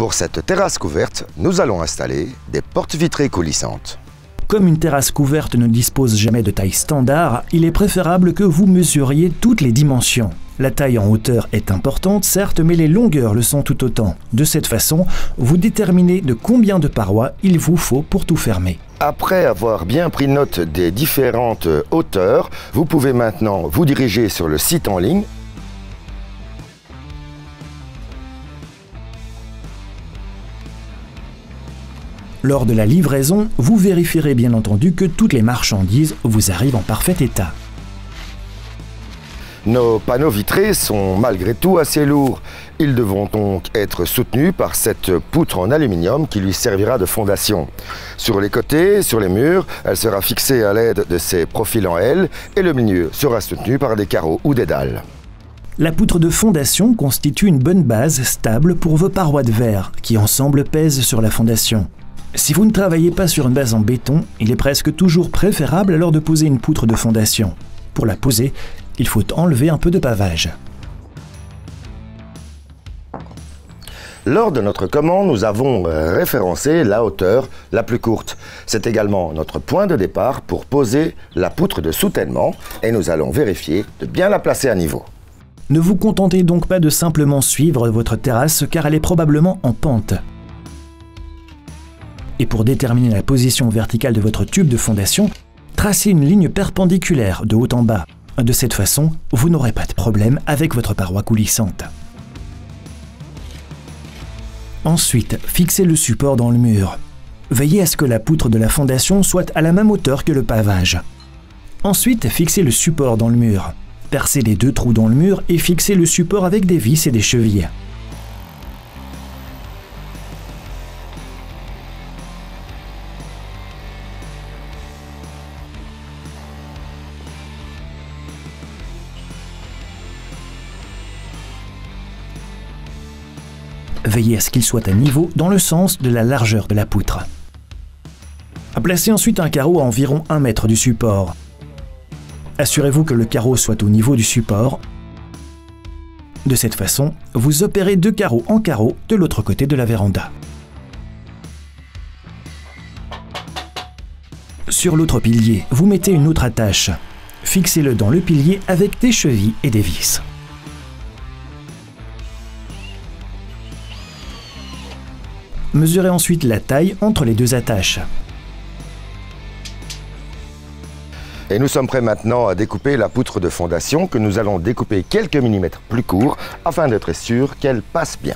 Pour cette terrasse couverte, nous allons installer des portes vitrées coulissantes. Comme une terrasse couverte ne dispose jamais de taille standard, il est préférable que vous mesuriez toutes les dimensions. La taille en hauteur est importante, certes, mais les longueurs le sont tout autant. De cette façon, vous déterminez de combien de parois il vous faut pour tout fermer. Après avoir bien pris note des différentes hauteurs, vous pouvez maintenant vous diriger sur le site en ligne. Lors de la livraison, vous vérifierez bien entendu que toutes les marchandises vous arrivent en parfait état. Nos panneaux vitrés sont malgré tout assez lourds. Ils devront donc être soutenus par cette poutre en aluminium qui lui servira de fondation. Sur les côtés, sur les murs, elle sera fixée à l'aide de ces profils en L et le milieu sera soutenu par des carreaux ou des dalles. La poutre de fondation constitue une bonne base stable pour vos parois de verre qui ensemble pèsent sur la fondation. Si vous ne travaillez pas sur une base en béton, il est presque toujours préférable alors de poser une poutre de fondation. Pour la poser, il faut enlever un peu de pavage. Lors de notre commande, nous avons référencé la hauteur la plus courte. C'est également notre point de départ pour poser la poutre de soutènement et nous allons vérifier de bien la placer à niveau. Ne vous contentez donc pas de simplement suivre votre terrasse car elle est probablement en pente. Et pour déterminer la position verticale de votre tube de fondation, tracez une ligne perpendiculaire de haut en bas. De cette façon, vous n'aurez pas de problème avec votre paroi coulissante. Ensuite, fixez le support dans le mur. Veillez à ce que la poutre de la fondation soit à la même hauteur que le pavage. Ensuite, fixez le support dans le mur. Percez les 2 trous dans le mur et fixez le support avec des vis et des chevilles. Veillez à ce qu'il soit à niveau dans le sens de la largeur de la poutre. Placez ensuite un carreau à environ 1 mètre du support. Assurez-vous que le carreau soit au niveau du support. De cette façon, vous opérez 2 carreaux en carreau de l'autre côté de la véranda. Sur l'autre pilier, vous mettez une autre attache. Fixez-le dans le pilier avec des chevilles et des vis. Mesurez ensuite la taille entre les 2 attaches. Et nous sommes prêts maintenant à découper la poutre de fondation que nous allons découper quelques millimètres plus court afin d'être sûr qu'elle passe bien.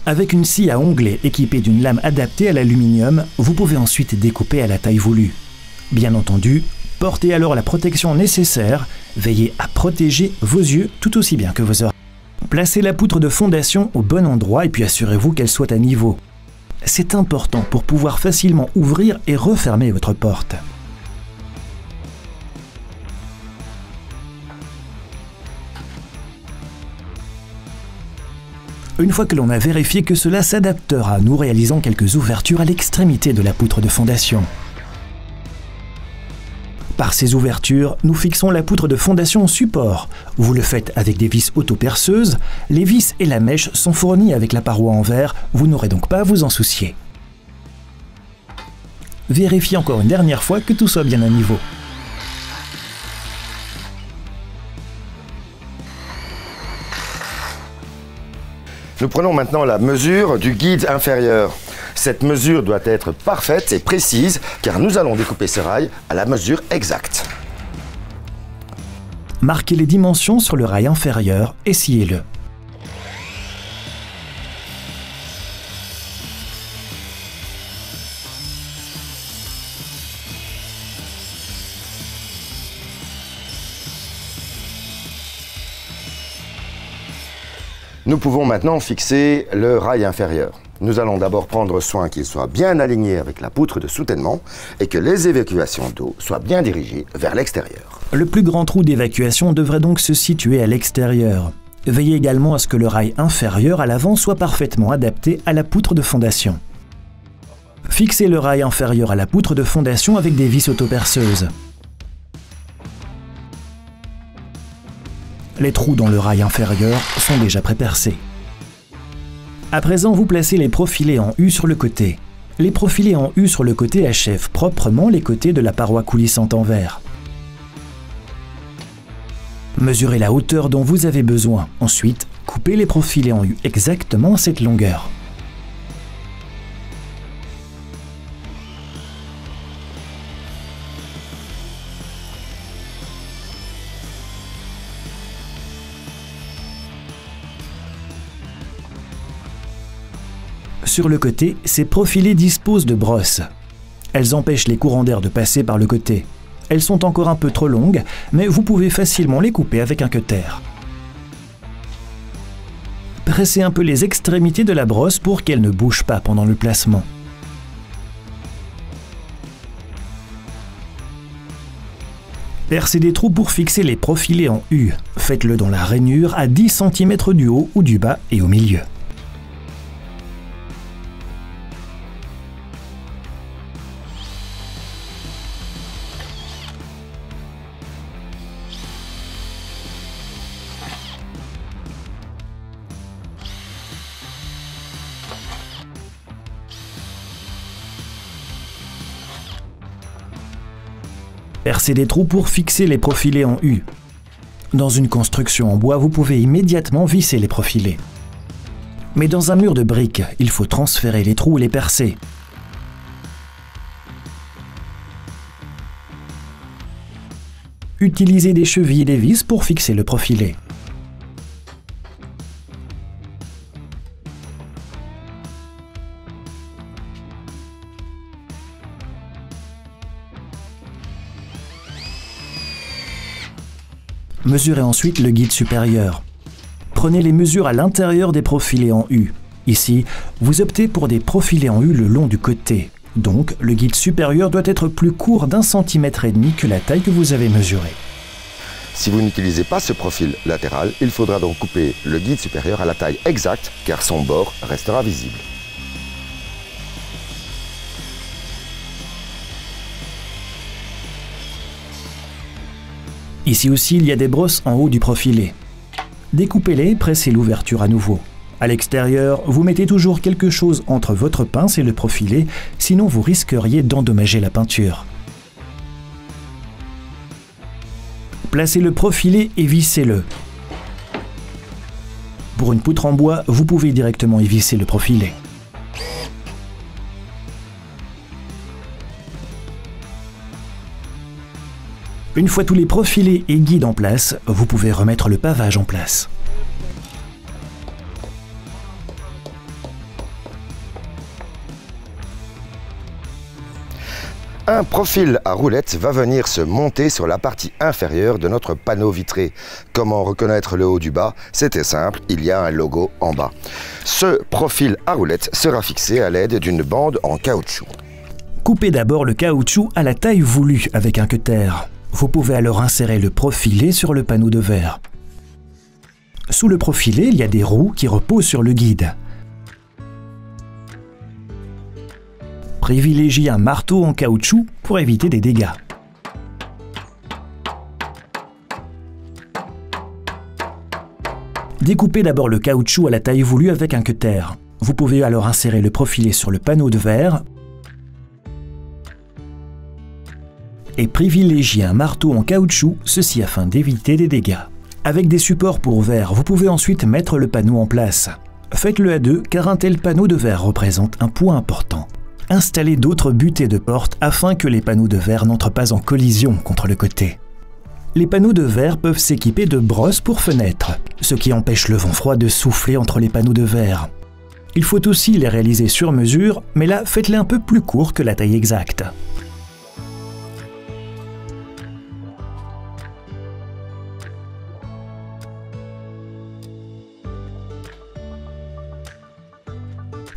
Avec une scie à onglet équipée d'une lame adaptée à l'aluminium, vous pouvez ensuite découper à la taille voulue. Bien entendu, portez alors la protection nécessaire, veillez à protéger vos yeux tout aussi bien que vos oreilles. Placez la poutre de fondation au bon endroit et puis assurez-vous qu'elle soit à niveau. C'est important pour pouvoir facilement ouvrir et refermer votre porte. Une fois que l'on a vérifié que cela s'adaptera, nous réalisons quelques ouvertures à l'extrémité de la poutre de fondation. Par ces ouvertures, nous fixons la poutre de fondation au support. Vous le faites avec des vis auto-perceuses. Les vis et la mèche sont fournies avec la paroi en verre, vous n'aurez donc pas à vous en soucier. Vérifiez encore une dernière fois que tout soit bien à niveau. Nous prenons maintenant la mesure du guide inférieur. Cette mesure doit être parfaite et précise car nous allons découper ce rail à la mesure exacte. Marquez les dimensions sur le rail inférieur et sciez-le. Nous pouvons maintenant fixer le rail inférieur. Nous allons d'abord prendre soin qu'il soit bien aligné avec la poutre de soutènement et que les évacuations d'eau soient bien dirigées vers l'extérieur. Le plus grand trou d'évacuation devrait donc se situer à l'extérieur. Veillez également à ce que le rail inférieur à l'avant soit parfaitement adapté à la poutre de fondation. Fixez le rail inférieur à la poutre de fondation avec des vis autoperceuses. Les trous dans le rail inférieur sont déjà prépercés. À présent, vous placez les profilés en U sur le côté. Les profilés en U sur le côté achèvent proprement les côtés de la paroi coulissante en verre. Mesurez la hauteur dont vous avez besoin. Ensuite, coupez les profilés en U exactement à cette longueur. Sur le côté, ces profilés disposent de brosses. Elles empêchent les courants d'air de passer par le côté. Elles sont encore un peu trop longues, mais vous pouvez facilement les couper avec un cutter. Pressez un peu les extrémités de la brosse pour qu'elle ne bouge pas pendant le placement. Percez des trous pour fixer les profilés en U. Faites-le dans la rainure à 10 cm du haut ou du bas et au milieu. Percez des trous pour fixer les profilés en U. Dans une construction en bois, vous pouvez immédiatement visser les profilés. Mais dans un mur de briques, il faut transférer les trous et les percer. Utilisez des chevilles et des vis pour fixer le profilé. Mesurez ensuite le guide supérieur. Prenez les mesures à l'intérieur des profilés en U. Ici, vous optez pour des profilés en U le long du côté. Donc, le guide supérieur doit être plus court d'1,5 cm que la taille que vous avez mesurée. Si vous n'utilisez pas ce profil latéral, il faudra donc couper le guide supérieur à la taille exacte, car son bord restera visible. Ici aussi, il y a des brosses en haut du profilé. Découpez-les et pressez l'ouverture à nouveau. À l'extérieur, vous mettez toujours quelque chose entre votre pince et le profilé, sinon vous risqueriez d'endommager la peinture. Placez le profilé et vissez-le. Pour une poutre en bois, vous pouvez directement y visser le profilé. Une fois tous les profilés et guides en place, vous pouvez remettre le pavage en place. Un profil à roulettes va venir se monter sur la partie inférieure de notre panneau vitré. Comment reconnaître le haut du bas? C'était simple, il y a un logo en bas. Ce profil à roulettes sera fixé à l'aide d'une bande en caoutchouc. Coupez d'abord le caoutchouc à la taille voulue avec un cutter. Vous pouvez alors insérer le profilé sur le panneau de verre. Sous le profilé, il y a des roues qui reposent sur le guide. Privilégiez un marteau en caoutchouc pour éviter des dégâts. Découpez d'abord le caoutchouc à la taille voulue avec un cutter. Vous pouvez alors insérer le profilé sur le panneau de verre et privilégiez un marteau en caoutchouc, ceci afin d'éviter des dégâts. Avec des supports pour verre, vous pouvez ensuite mettre le panneau en place. Faites-le à deux car un tel panneau de verre représente un poids important. Installez d'autres butées de porte afin que les panneaux de verre n'entrent pas en collision contre le côté. Les panneaux de verre peuvent s'équiper de brosses pour fenêtres, ce qui empêche le vent froid de souffler entre les panneaux de verre. Il faut aussi les réaliser sur mesure, mais là, faites-les un peu plus courts que la taille exacte.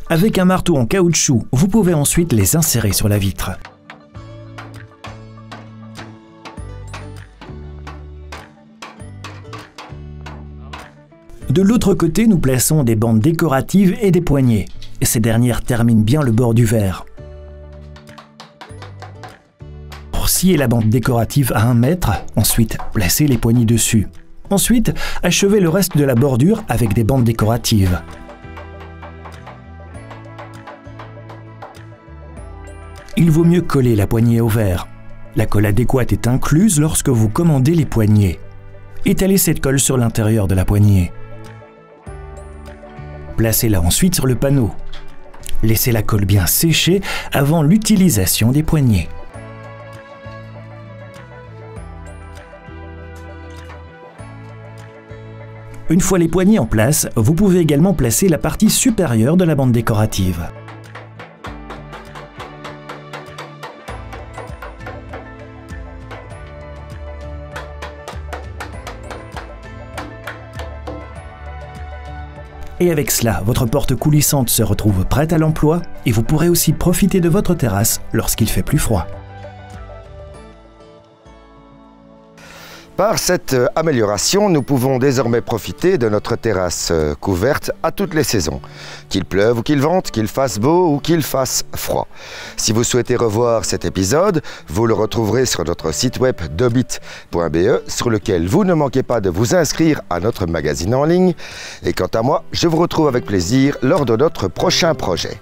Avec un marteau en caoutchouc, vous pouvez ensuite les insérer sur la vitre. De l'autre côté, nous plaçons des bandes décoratives et des poignées. Ces dernières terminent bien le bord du verre. Sciez la bande décorative à 1 mètre, ensuite placez les poignées dessus. Ensuite, achevez le reste de la bordure avec des bandes décoratives. il vaut mieux coller la poignée au verre. La colle adéquate est incluse lorsque vous commandez les poignées. Étalez cette colle sur l'intérieur de la poignée. Placez-la ensuite sur le panneau. Laissez la colle bien sécher avant l'utilisation des poignées. Une fois les poignées en place, vous pouvez également placer la partie supérieure de la bande décorative. Et avec cela, votre porte coulissante se retrouve prête à l'emploi et vous pourrez aussi profiter de votre terrasse lorsqu'il fait plus froid. Par cette amélioration, nous pouvons désormais profiter de notre terrasse couverte à toutes les saisons. Qu'il pleuve ou qu'il vente, qu'il fasse beau ou qu'il fasse froid. Si vous souhaitez revoir cet épisode, vous le retrouverez sur notre site web dobit.be, sur lequel vous ne manquez pas de vous inscrire à notre magazine en ligne. Et quant à moi, je vous retrouve avec plaisir lors de notre prochain projet.